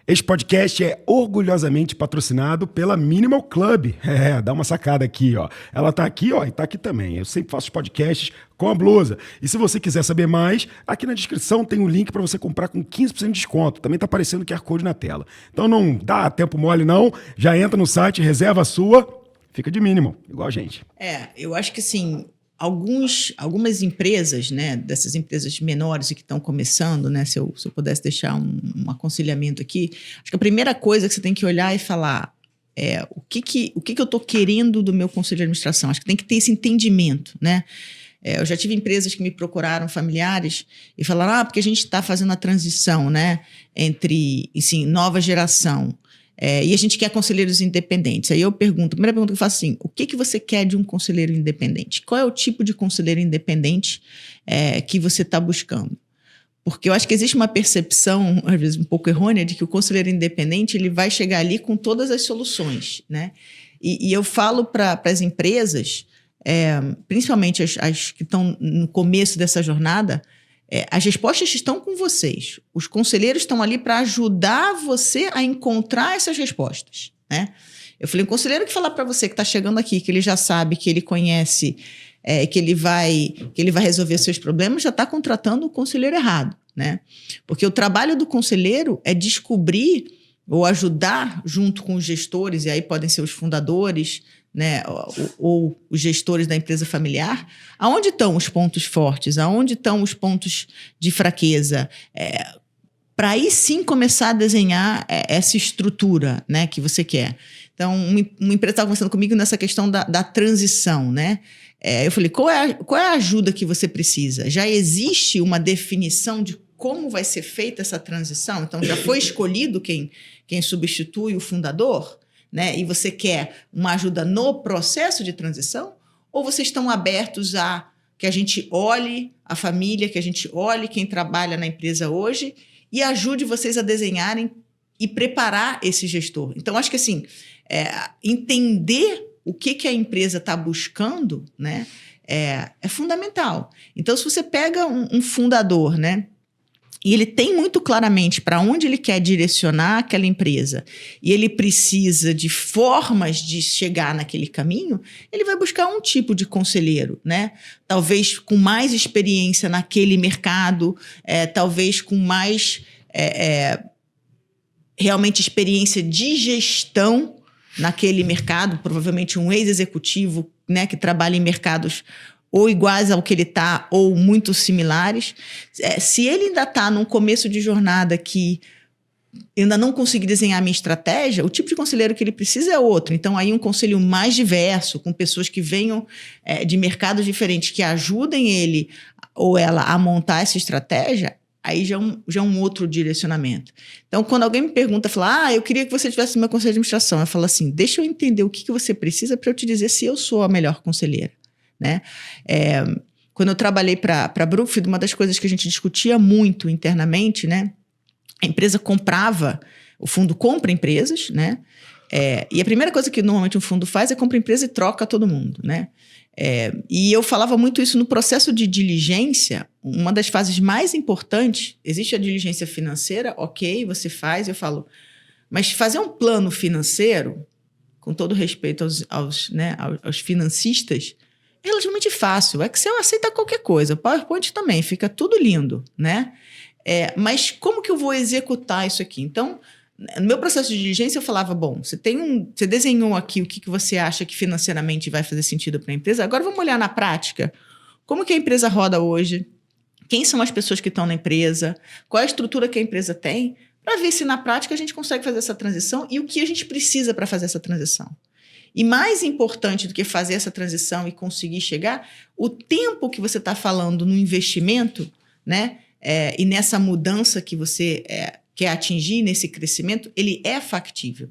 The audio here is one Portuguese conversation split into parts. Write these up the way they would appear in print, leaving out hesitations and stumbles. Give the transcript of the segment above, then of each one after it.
Este podcast é orgulhosamente patrocinado pela Minimal Club. Dá uma sacada aqui, ó. Ela tá aqui, ó, e tá aqui também. Eu sempre faço podcasts com a blusa. E se você quiser saber mais, aqui na descrição tem um link para você comprar com 15% de desconto. Também tá aparecendo o QR Code na tela. Então não dá tempo mole não, já entra no site, reserva a sua, fica de minimal, igual a gente. Eu acho que assim, algumas empresas, né, dessas empresas menores e que estão começando, né, se eu pudesse deixar um aconselhamento aqui, acho que a primeira coisa que você tem que olhar e falar o que eu estou querendo do meu conselho de administração. Acho que tem que ter esse entendimento, né? Eu já tive empresas que me procuraram, familiares, e falaram, porque a gente está fazendo a transição, né, entre, assim, nova geração, e a gente quer conselheiros independentes. Aí eu pergunto, a primeira pergunta que eu faço assim, o que você quer de um conselheiro independente? Qual é o tipo de conselheiro independente que você está buscando? Porque eu acho que existe uma percepção, às vezes um pouco errônea, de que o conselheiro independente ele vai chegar ali com todas as soluções, né? E eu falo para as empresas, principalmente as que estão no começo dessa jornada, as respostas estão com vocês. Os conselheiros estão ali para ajudar você a encontrar essas respostas, né? Eu falei, um conselheiro que falar para você que está chegando aqui, que ele já sabe, que ele conhece, que ele vai resolver seus problemas, já está contratando o conselheiro errado, né? Porque o trabalho do conselheiro é descobrir ou ajudar junto com os gestores, e aí podem ser os fundadores, né, ou os gestores da empresa familiar, aonde estão os pontos fortes, aonde estão os pontos de fraqueza, para aí sim começar a desenhar essa estrutura, né, que você quer. Então, uma empresa estava conversando comigo nessa questão da transição, né? Eu falei, qual é a ajuda que você precisa? Já existe uma definição de como vai ser feita essa transição? Então, já foi escolhido quem substitui o fundador? Né? E você quer uma ajuda no processo de transição? Ou vocês estão abertos a que a gente olhe a família, que a gente olhe quem trabalha na empresa hoje e ajude vocês a desenharem e preparar esse gestor? Então, acho que assim, entender o que a empresa está buscando, né, é fundamental. Então, se você pega um fundador, né, e ele tem muito claramente para onde ele quer direcionar aquela empresa e ele precisa de formas de chegar naquele caminho, ele vai buscar um tipo de conselheiro, né? Talvez com mais experiência naquele mercado, talvez com mais realmente experiência de gestão naquele mercado, provavelmente um ex-executivo, né, que trabalha em mercados ou iguais ao que ele está, ou muito similares. Se ele ainda está num começo de jornada que ainda não consegui desenhar a minha estratégia, o tipo de conselheiro que ele precisa é outro. Então, aí um conselho mais diverso, com pessoas que venham de mercados diferentes, que ajudem ele ou ela a montar essa estratégia, aí já é um outro direcionamento. Então, quando alguém me pergunta, fala, eu queria que você tivesse no meu conselho de administração, eu falo assim, deixa eu entender o que você precisa para eu te dizer se eu sou a melhor conselheira. Né? Quando eu trabalhei para a Brookfield, uma das coisas que a gente discutia muito internamente, né? A empresa comprava, o fundo compra empresas, né? E a primeira coisa que normalmente um fundo faz é compra empresa e troca todo mundo, né? E eu falava muito isso no processo de diligência. Uma das fases mais importantes, existe a diligência financeira, ok, você faz, eu falo, mas fazer um plano financeiro, com todo respeito aos financistas, é relativamente fácil. O Excel aceita qualquer coisa. O PowerPoint também, fica tudo lindo, né? Mas como que eu vou executar isso aqui? Então, no meu processo de diligência, eu falava, bom, você desenhou aqui o que você acha que financeiramente vai fazer sentido para a empresa. Agora vamos olhar na prática. Como que a empresa roda hoje? Quem são as pessoas que estão na empresa? Qual é a estrutura que a empresa tem? Para ver se na prática a gente consegue fazer essa transição e o que a gente precisa para fazer essa transição. E mais importante do que fazer essa transição e conseguir chegar, o tempo que você está falando no investimento, né, e nessa mudança que você quer atingir, nesse crescimento, ele é factível.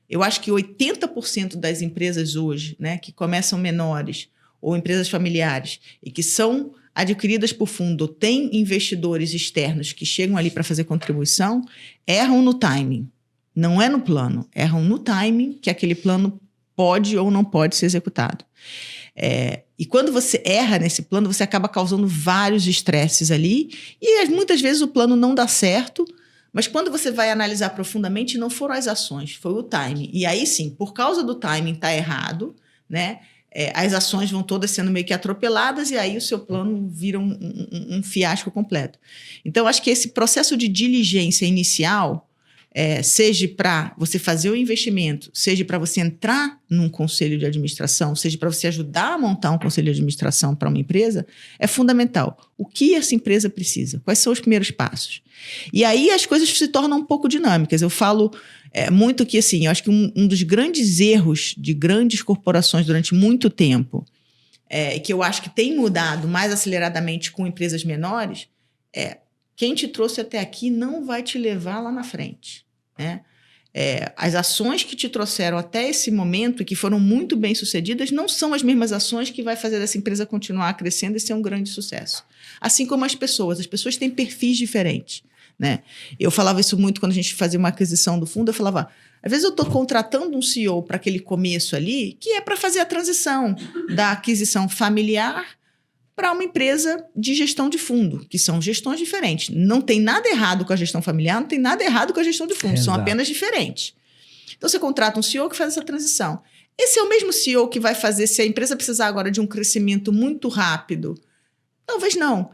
Eu acho que 80% das empresas hoje, né, que começam menores ou empresas familiares e que são adquiridas por fundo, ou têm investidores externos que chegam ali para fazer contribuição, erram no timing. Não é no plano, erram no timing que aquele plano pode ou não pode ser executado. E quando você erra nesse plano, você acaba causando vários estresses ali e muitas vezes o plano não dá certo, Mas quando você vai analisar profundamente, não foram as ações, foi o timing. E aí sim, por causa do timing tá errado, né? As ações vão todas sendo meio que atropeladas e aí o seu plano vira um fiasco completo. Então, acho que esse processo de diligência inicial, seja para você fazer o investimento, seja para você entrar num conselho de administração, seja para você ajudar a montar um conselho de administração para uma empresa, é fundamental. O que essa empresa precisa? Quais são os primeiros passos? E aí as coisas se tornam um pouco dinâmicas. Eu falo muito que, assim, eu acho que um dos grandes erros de grandes corporações durante muito tempo, que eu acho que tem mudado mais aceleradamente com empresas menores, quem te trouxe até aqui não vai te levar lá na frente, né? As ações que te trouxeram até esse momento e que foram muito bem sucedidas não são as mesmas ações que vai fazer essa empresa continuar crescendo e ser um grande sucesso. Assim como as pessoas têm perfis diferentes, né? Eu falava isso muito quando a gente fazia uma aquisição do fundo, eu falava, às vezes eu estou contratando um CEO para aquele começo ali, que é para fazer a transição da aquisição familiar para uma empresa de gestão de fundo, que são gestões diferentes. Não tem nada errado com a gestão familiar, não tem nada errado com a gestão de fundo, são apenas diferentes. Então, você contrata um CEO que faz essa transição. Esse é o mesmo CEO que vai fazer, se a empresa precisar agora de um crescimento muito rápido? Talvez não.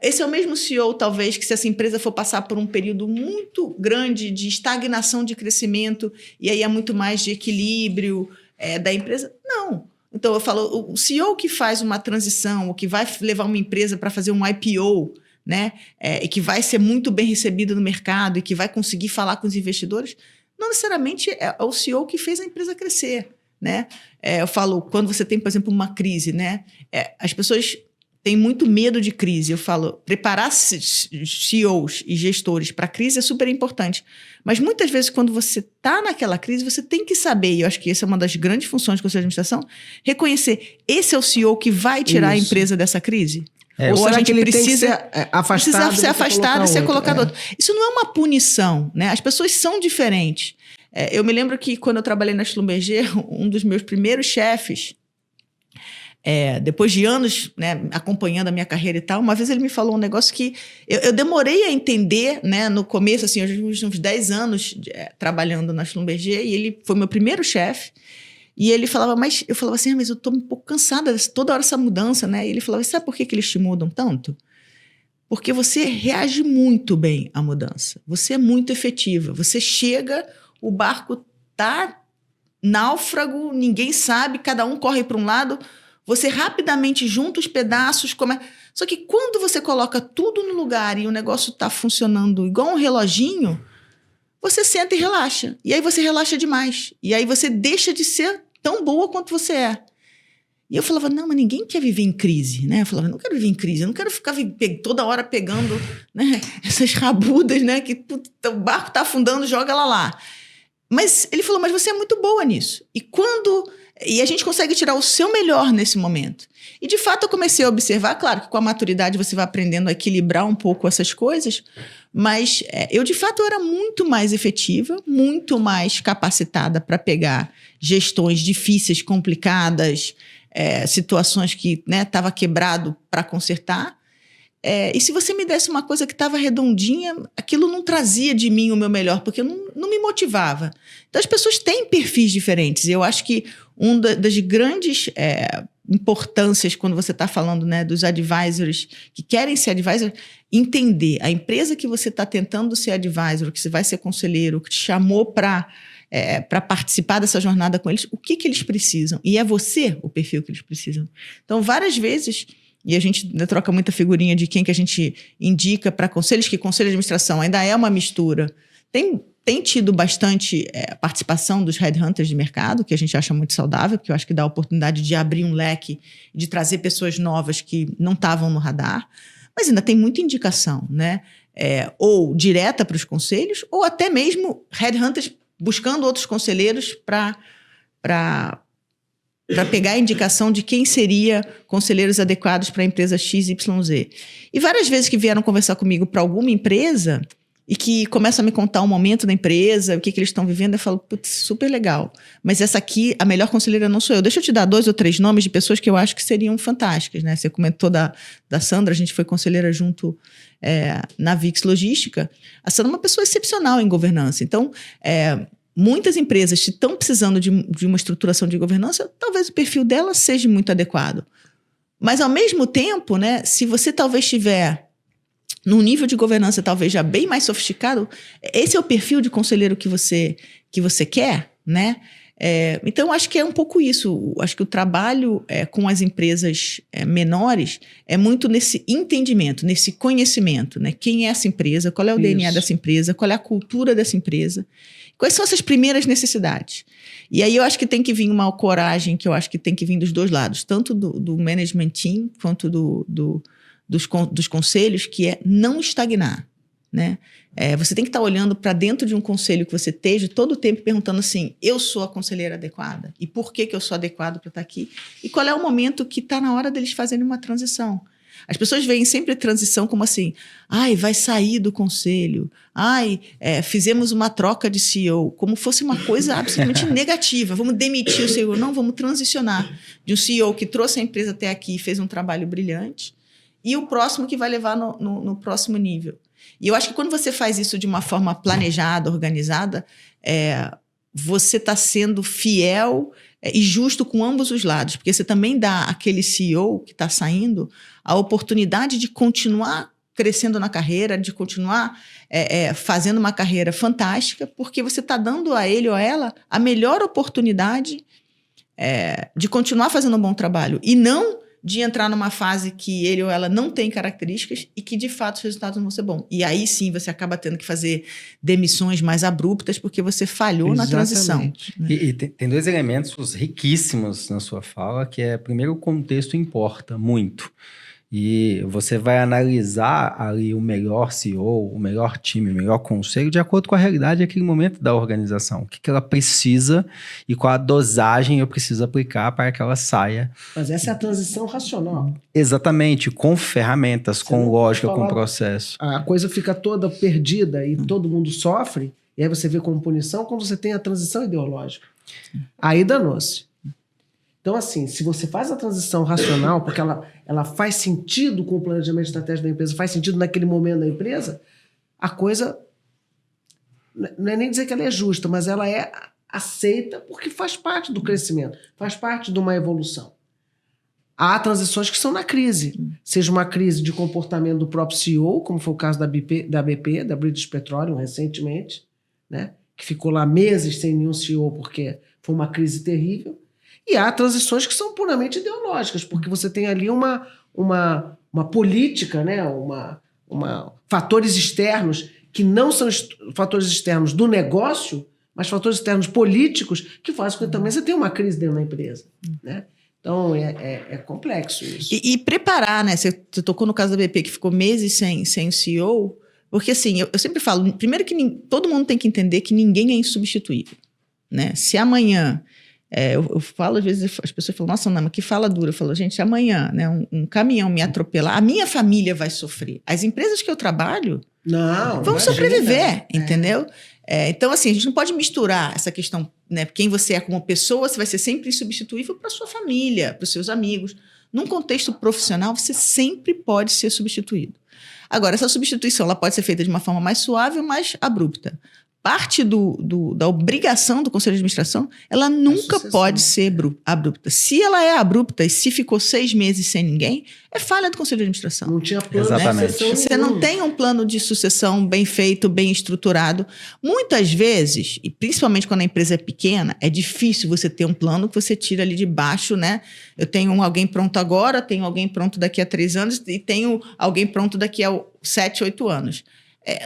Esse é o mesmo CEO, talvez, que se essa empresa for passar por um período muito grande de estagnação de crescimento, e aí é muito mais de equilíbrio da empresa? Não. Então, eu falo, o CEO que faz uma transição, ou que vai levar uma empresa para fazer um IPO, né, e que vai ser muito bem recebido no mercado e que vai conseguir falar com os investidores, não necessariamente é o CEO que fez a empresa crescer, né? Eu falo, quando você tem, por exemplo, uma crise, né, as pessoas têm muito medo de crise. Eu falo, preparar CEOs e gestores para a crise é super importante. Mas muitas vezes, quando você está naquela crise, você tem que saber, e eu acho que essa é uma das grandes funções do Conselho de Administração, reconhecer, esse é o CEO que vai tirar a empresa dessa crise? Ou a gente precisa ser afastado e ser colocado outro. Isso não é uma punição, né? As pessoas são diferentes. Eu me lembro que quando eu trabalhei na Schlumberger, um dos meus primeiros chefes, depois de anos, né, acompanhando a minha carreira e tal, uma vez ele me falou um negócio que eu demorei a entender, né, no começo, assim, eu já tive uns 10 anos trabalhando na Schlumberger e ele foi meu primeiro chefe. E ele falava, mas eu falava assim, mas eu estou um pouco cansada de toda hora essa mudança, né? E ele falava, sabe por que eles te mudam tanto? Porque você reage muito bem à mudança. Você é muito efetiva. Você chega, o barco tá náufrago, ninguém sabe, cada um corre para um lado. Você rapidamente junta os pedaços. Só que quando você coloca tudo no lugar e o negócio está funcionando igual um reloginho, você senta e relaxa. E aí você relaxa demais. E aí você deixa de ser tão boa quanto você é. E eu falava, não, mas ninguém quer viver em crise, né? Eu falava, não quero viver em crise, eu não quero ficar toda hora pegando, né, essas rabudas, né? Que o barco tá afundando, joga ela lá. Mas ele falou, mas você é muito boa nisso. E a gente consegue tirar o seu melhor nesse momento. E, de fato, eu comecei a observar, claro que com a maturidade você vai aprendendo a equilibrar um pouco essas coisas, mas eu, de fato, era muito mais efetiva, muito mais capacitada para pegar gestões difíceis, complicadas, situações que estava quebrado para consertar. E se você me desse uma coisa que estava redondinha, aquilo não trazia de mim o meu melhor, porque não me motivava. Então, as pessoas têm perfis diferentes. E eu acho que uma das grandes importâncias quando você está falando, né, dos advisors que querem ser advisor, entender a empresa que você está tentando ser advisor, que você vai ser conselheiro, que te chamou para participar dessa jornada com eles, o que eles precisam. E é você o perfil que eles precisam. Então, várias vezes... E a gente troca muita figurinha de quem que a gente indica para conselhos, que conselho de administração ainda é uma mistura. Tem tido bastante participação dos headhunters de mercado, que a gente acha muito saudável, porque eu acho que dá a oportunidade de abrir um leque, de trazer pessoas novas que não estavam no radar. Mas ainda tem muita indicação, né? Ou direta para os conselhos, ou até mesmo headhunters buscando outros conselheiros para pegar a indicação de quem seria conselheiros adequados para a empresa XYZ. E várias vezes que vieram conversar comigo para alguma empresa, e que começam a me contar um momento da empresa, o que eles estão vivendo, eu falo, putz, super legal. Mas essa aqui, a melhor conselheira não sou eu. Deixa eu te dar 2 ou 3 nomes de pessoas que eu acho que seriam fantásticas, né? Você comentou da Sandra, a gente foi conselheira junto na VIX Logística. A Sandra é uma pessoa excepcional em governança. Então, muitas empresas que estão precisando de uma estruturação de governança, talvez o perfil dela seja muito adequado. Mas, ao mesmo tempo, né, se você talvez tiver num nível de governança talvez já bem mais sofisticado, esse é o perfil de conselheiro que você quer, né? Então, acho que é um pouco isso. Acho que o trabalho com as empresas menores é muito nesse entendimento, nesse conhecimento, né? Quem é essa empresa, qual é o DNA dessa empresa, qual é a cultura dessa empresa, quais são essas primeiras necessidades. E aí eu acho que tem que vir uma coragem que eu acho que tem que vir dos dois lados, tanto do management team quanto dos conselhos, que é não estagnar, né? Você tem que estar olhando para dentro de um conselho que você esteja todo o tempo perguntando assim, eu sou a conselheira adequada? E por que eu sou adequado para estar aqui? E qual é o momento que está na hora deles fazerem uma transição? As pessoas veem sempre a transição como assim, vai sair do conselho, fizemos uma troca de CEO, como fosse uma coisa absolutamente negativa, vamos demitir o CEO, não, vamos transicionar de um CEO que trouxe a empresa até aqui e fez um trabalho brilhante, e o próximo que vai levar no próximo nível. E eu acho que quando você faz isso de uma forma planejada, organizada, você está sendo fiel e justo com ambos os lados, porque você também dá àquele CEO que está saindo a oportunidade de continuar crescendo na carreira, de continuar fazendo uma carreira fantástica, porque você está dando a ele ou a ela a melhor oportunidade de continuar fazendo um bom trabalho, e não de entrar numa fase que ele ou ela não tem características e que, de fato, os resultados não vão ser bons. E aí, sim, você acaba tendo que fazer demissões mais abruptas porque você falhou na transição. Né? E tem 2 elementos riquíssimos na sua fala, que primeiro, o contexto importa muito. E você vai analisar ali o melhor CEO, o melhor time, o melhor conselho, de acordo com a realidade daquele momento da organização. O que ela precisa e qual a dosagem eu preciso aplicar para que ela saia. Mas essa é a transição racional. Exatamente, com ferramentas, com lógica, com processo. A coisa fica toda perdida e todo mundo sofre, e aí você vê como punição quando você tem a transição ideológica. Aí danou-se. Então, assim, se você faz a transição racional, porque ela faz sentido com o planejamento estratégico da empresa, faz sentido naquele momento da empresa, a coisa, não é nem dizer que ela é justa, mas ela é aceita porque faz parte do crescimento, faz parte de uma evolução. Há transições que são na crise, seja uma crise de comportamento do próprio CEO, como foi o caso da BP, da British Petroleum, recentemente, né, que ficou lá meses sem nenhum CEO porque foi uma crise terrível. E há transições que são puramente ideológicas, porque você tem ali uma política, né? Fatores externos que não são fatores externos do negócio, mas fatores externos políticos que fazem com que também você tenha uma crise dentro da empresa, né? Então, é complexo isso. E preparar, né? Você tocou no caso da BP, que ficou meses sem CEO, porque assim, eu sempre falo, primeiro que todo mundo tem que entender que ninguém é insubstituível, né? Se amanhã... eu falo, às vezes as pessoas falam, nossa, Nama, que fala dura. Eu falo, gente, amanhã, né, um caminhão me atropelar, a minha família vai sofrer. As empresas que eu trabalho vão sobreviver, entendeu? Então, assim, a gente não pode misturar essa questão, né? Quem você é como pessoa, você vai ser sempre insubstituível para sua família, para os seus amigos. Num contexto profissional, você sempre pode ser substituído. Agora, essa substituição ela pode ser feita de uma forma mais suave ou mais abrupta. Parte da obrigação do Conselho de Administração, ela nunca pode ser abrupta. Se ela é abrupta e se ficou 6 meses sem ninguém, é falha do Conselho de Administração. Não tinha plano de sucessão. Você não tem um plano de sucessão bem feito, bem estruturado. Muitas vezes, e principalmente quando a empresa é pequena, é difícil você ter um plano que você tira ali de baixo, né? Eu tenho alguém pronto agora, tenho alguém pronto daqui a 3 anos e tenho alguém pronto daqui a 7, 8 anos.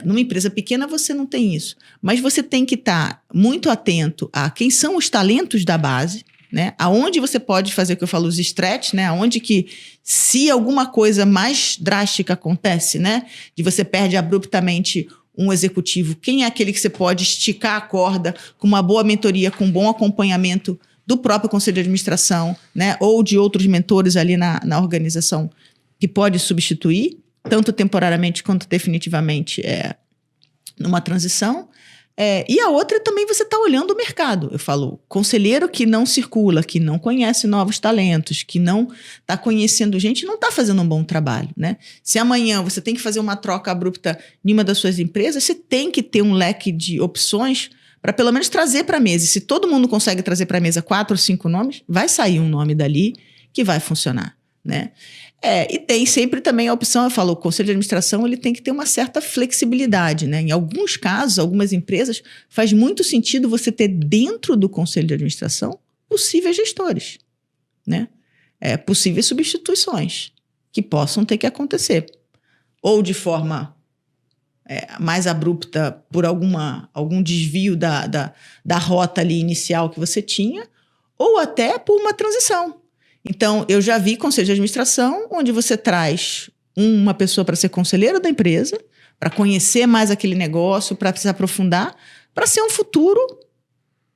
Numa empresa pequena você não tem isso, mas você tem que estar muito atento a quem são os talentos da base, né? Aonde você pode fazer o que eu falo, os stretch, né? Aonde que, se alguma coisa mais drástica acontece, né? De você perde abruptamente um executivo, quem é aquele que você pode esticar a corda com uma boa mentoria, com um bom acompanhamento do próprio Conselho de Administração, né? Ou de outros mentores ali na organização que pode substituir, tanto temporariamente quanto definitivamente numa transição. E a outra também você está olhando o mercado. Eu falo, conselheiro que não circula, que não conhece novos talentos, que não está conhecendo gente, não está fazendo um bom trabalho, né? Se amanhã você tem que fazer uma troca abrupta em uma das suas empresas, você tem que ter um leque de opções para pelo menos trazer para a mesa. E se todo mundo consegue trazer para a mesa 4 ou 5 nomes, vai sair um nome dali que vai funcionar, né? E tem sempre também a opção, eu falo, o conselho de administração ele tem que ter uma certa flexibilidade, né? Em alguns casos, algumas empresas, faz muito sentido você ter dentro do conselho de administração possíveis gestores, né? Possíveis substituições que possam ter que acontecer. Ou de forma mais abrupta por algum desvio da rota ali inicial que você tinha, ou até por uma transição. Então, eu já vi conselho de administração onde você traz uma pessoa para ser conselheiro da empresa, para conhecer mais aquele negócio, para se aprofundar, para ser um futuro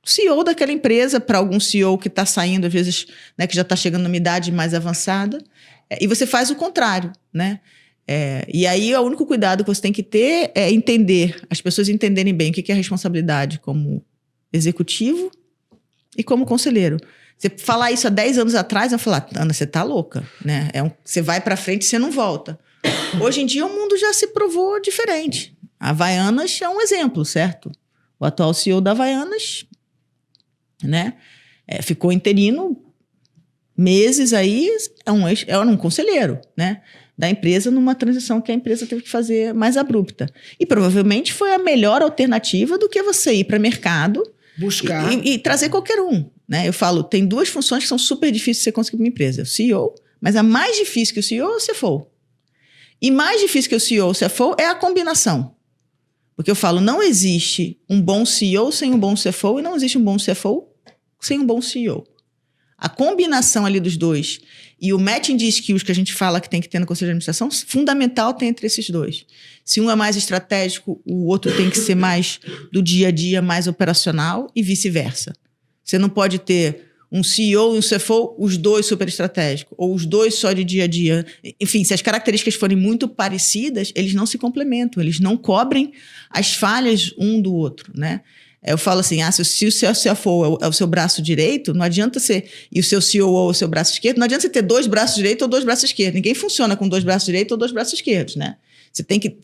CEO daquela empresa, para algum CEO que está saindo, às vezes, né, que já está chegando numa idade mais avançada. E você faz o contrário, né? E aí, o único cuidado que você tem que ter é entender, as pessoas entenderem bem o que é responsabilidade como executivo e como conselheiro. Você falar isso há 10 anos atrás, eu falar, Ana, você tá louca, né? Você vai para frente e você não volta. Hoje em dia o mundo já se provou diferente. A Havaianas é um exemplo, certo? O atual CEO da Havaianas, né? Ficou interino meses aí, era um conselheiro, né? Da empresa numa transição que a empresa teve que fazer mais abrupta. E provavelmente foi a melhor alternativa do que você ir para mercado buscar e trazer qualquer um. Né? Eu falo, tem 2 funções que são super difíceis de você conseguir uma empresa. O CEO, mas a mais difícil que o CEO é o CFO. E mais difícil que o CEO e o CFO é a combinação. Porque eu falo, não existe um bom CEO sem um bom CFO e não existe um bom CFO sem um bom CEO. A combinação ali dos dois e o matching de skills que a gente fala que tem que ter no conselho de administração, fundamental tem entre esses dois. Se um é mais estratégico, o outro tem que ser mais do dia a dia, mais operacional e vice-versa. Você não pode ter um CEO e um CFO, os dois super estratégicos, ou os dois só de dia a dia. Enfim, se as características forem muito parecidas, eles não se complementam, eles não cobrem as falhas um do outro, né? Eu falo assim, se o seu CFO é o seu braço direito, não adianta ser, e o seu CEO é o seu braço esquerdo, não adianta você ter 2 braços direitos ou 2 braços esquerdos. Ninguém funciona com 2 braços direitos ou 2 braços esquerdos, né?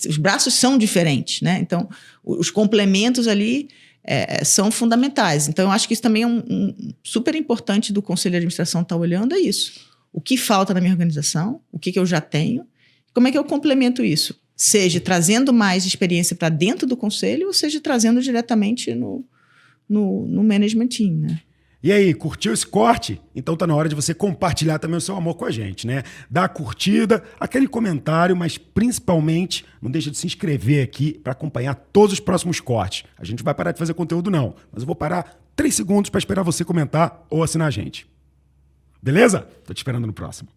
Os braços são diferentes, né? Então, os complementos ali são fundamentais. Então, eu acho que isso também é um super importante do Conselho de Administração estar olhando, é isso. O que falta na minha organização, o que eu já tenho, como é que eu complemento isso? Seja trazendo mais experiência para dentro do conselho, ou seja trazendo diretamente no management team, né? E aí, curtiu esse corte? Então tá na hora de você compartilhar também o seu amor com a gente, né? Dá a curtida, aquele comentário, mas principalmente não deixa de se inscrever aqui para acompanhar todos os próximos cortes. A gente não vai parar de fazer conteúdo não, mas eu vou parar 3 segundos para esperar você comentar ou assinar a gente. Beleza? Tô te esperando no próximo.